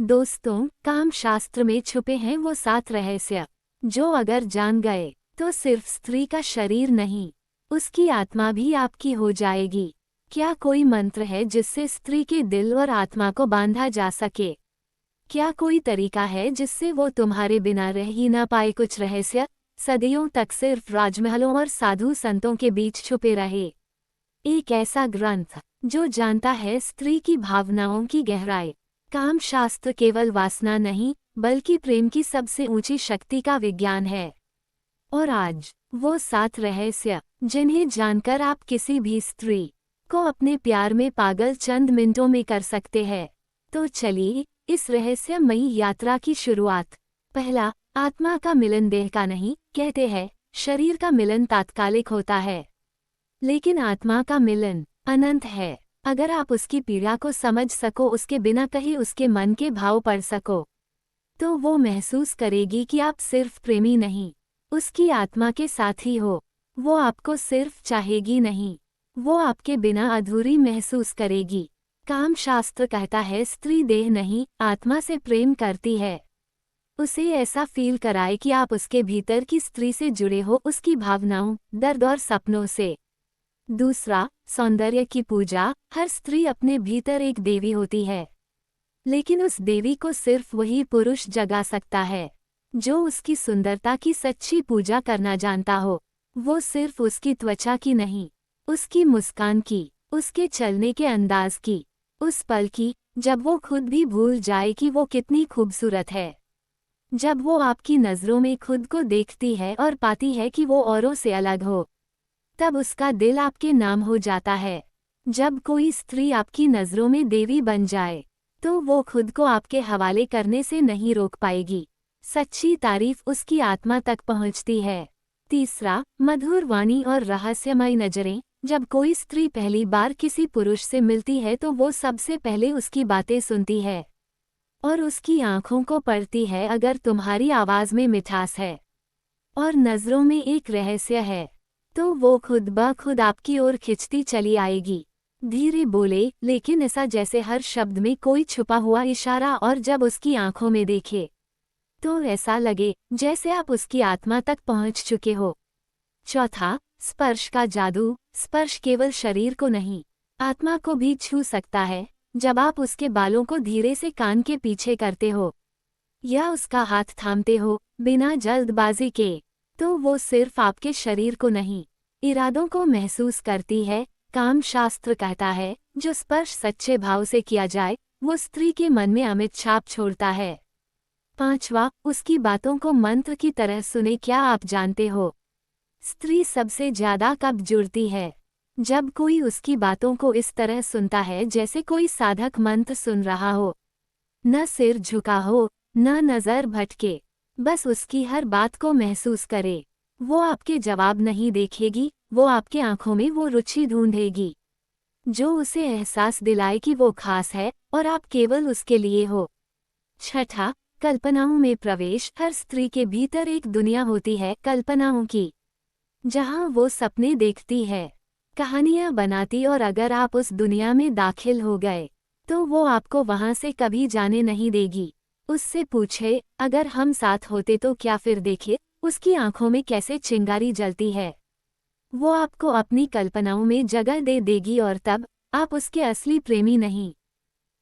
दोस्तों, काम शास्त्र में छुपे हैं वो 7 रहस्य, जो अगर जान गए तो सिर्फ स्त्री का शरीर नहीं, उसकी आत्मा भी आपकी हो जाएगी। क्या कोई मंत्र है जिससे स्त्री के दिल और आत्मा को बांधा जा सके? क्या कोई तरीका है जिससे वो तुम्हारे बिना रह ही ना पाए? कुछ रहस्य सदियों तक सिर्फ राजमहलों और साधु संतों के बीच छुपे रहे। एक ऐसा ग्रंथ जो जानता है स्त्री की भावनाओं की गहराई। काम शास्त्र केवल वासना नहीं, बल्कि प्रेम की सबसे ऊंची शक्ति का विज्ञान है। और आज वो 7 रहस्य, जिन्हें जानकर आप किसी भी स्त्री को अपने प्यार में पागल चंद मिनटों में कर सकते हैं। तो चलिए इस रहस्यमयी यात्रा की शुरुआत। पहला, आत्मा का मिलन देह का नहीं। कहते हैं शरीर का मिलन तात्कालिक होता है, लेकिन आत्मा का मिलन अनंत है। अगर आप उसकी पीड़ा को समझ सको, उसके बिना कहीं उसके मन के भाव पढ़ सको, तो वो महसूस करेगी कि आप सिर्फ प्रेमी नहीं, उसकी आत्मा के साथी हो। वो आपको सिर्फ चाहेगी नहीं, वो आपके बिना अधूरी महसूस करेगी। काम शास्त्र कहता है स्त्री देह नहीं, आत्मा से प्रेम करती है। उसे ऐसा फील कराए कि आप उसके भीतर की स्त्री से जुड़े हो, उसकी भावनाओं, दर्द और सपनों से। दूसरा, सौंदर्य की पूजा। हर स्त्री अपने भीतर एक देवी होती है, लेकिन उस देवी को सिर्फ वही पुरुष जगा सकता है जो उसकी सुंदरता की सच्ची पूजा करना जानता हो। वो सिर्फ उसकी त्वचा की नहीं, उसकी मुस्कान की, उसके चलने के अंदाज की, उस पल की जब वो खुद भी भूल जाए कि वो कितनी खूबसूरत है। जब वो आपकी नज़रों में खुद को देखती है और पाती है कि वो औरों से अलग हो, तब उसका दिल आपके नाम हो जाता है। जब कोई स्त्री आपकी नज़रों में देवी बन जाए, तो वो खुद को आपके हवाले करने से नहीं रोक पाएगी। सच्ची तारीफ उसकी आत्मा तक पहुंचती है। तीसरा, मधुर वाणी और रहस्यमय नजरें। जब कोई स्त्री पहली बार किसी पुरुष से मिलती है, तो वो सबसे पहले उसकी बातें सुनती है और उसकी आंखों को पढ़ती है। अगर तुम्हारी आवाज़ में मिठास है और नज़रों में एक रहस्य है, तो वो खुद ब खुद आपकी ओर खिंचती चली आएगी। धीरे बोले, लेकिन ऐसा जैसे हर शब्द में कोई छुपा हुआ इशारा, और जब उसकी आंखों में देखे तो ऐसा लगे जैसे आप उसकी आत्मा तक पहुंच चुके हो। चौथा, स्पर्श का जादू। स्पर्श केवल शरीर को नहीं, आत्मा को भी छू सकता है। जब आप उसके बालों को धीरे से कान के पीछे करते हो या उसका हाथ थामते हो बिना जल्दबाजी के, तो वो सिर्फ आपके शरीर को नहीं, इरादों को महसूस करती है। काम शास्त्र कहता है जो स्पर्श सच्चे भाव से किया जाए, वो स्त्री के मन में अमिट छाप छोड़ता है। पांचवा, उसकी बातों को मंत्र की तरह सुने। क्या आप जानते हो स्त्री सबसे ज्यादा कब जुड़ती है? जब कोई उसकी बातों को इस तरह सुनता है जैसे कोई साधक मंत्र सुन रहा हो। न सिर झुका हो, न नजर भटके, बस उसकी हर बात को महसूस करे। वो आपके जवाब नहीं देखेगी, वो आपके आंखों में वो रुचि ढूंढेगी जो उसे एहसास दिलाए कि वो खास है और आप केवल उसके लिए हो। छठा, कल्पनाओं में प्रवेश। हर स्त्री के भीतर एक दुनिया होती है कल्पनाओं की, जहां वो सपने देखती है, कहानियां बनाती, और अगर आप उस दुनिया में दाखिल हो गए, तो वो आपको वहां से कभी जाने नहीं देगी। उससे पूछे, अगर हम साथ होते तो क्या? फिर देखे उसकी आंखों में कैसे चिंगारी जलती है। वो आपको अपनी कल्पनाओं में जगह दे देगी, और तब आप उसके असली प्रेमी नहीं,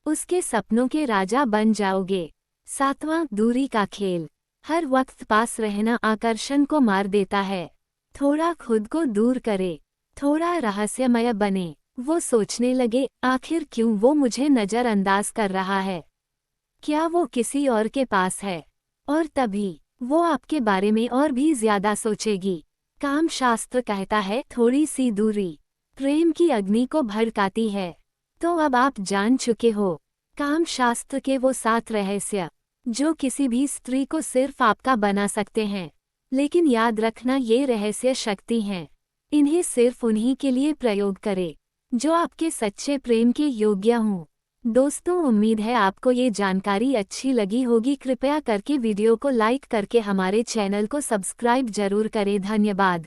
उसके सपनों के राजा बन जाओगे। सातवां, दूरी का खेल। हर वक्त पास रहना आकर्षण को मार देता है। थोड़ा खुद को दूर करे, थोड़ा रहस्यमय बने। वो सोचने लगे, आखिर क्यों वो मुझे नज़रअंदाज कर रहा है? क्या वो किसी और के पास है? और तभी वो आपके बारे में और भी ज्यादा सोचेगी। काम शास्त्र कहता है थोड़ी सी दूरी प्रेम की अग्नि को भड़काती है। तो अब आप जान चुके हो काम शास्त्र के वो 7 रहस्य, जो किसी भी स्त्री को सिर्फ आपका बना सकते हैं। लेकिन याद रखना, ये रहस्य शक्ति हैं। इन्हें सिर्फ उन्हीं के लिए प्रयोग करें जो आपके सच्चे प्रेम के योग्य हों। दोस्तों, उम्मीद है आपको ये जानकारी अच्छी लगी होगी। कृपया करके वीडियो को लाइक करके हमारे चैनल को सब्सक्राइब जरूर करें। धन्यवाद।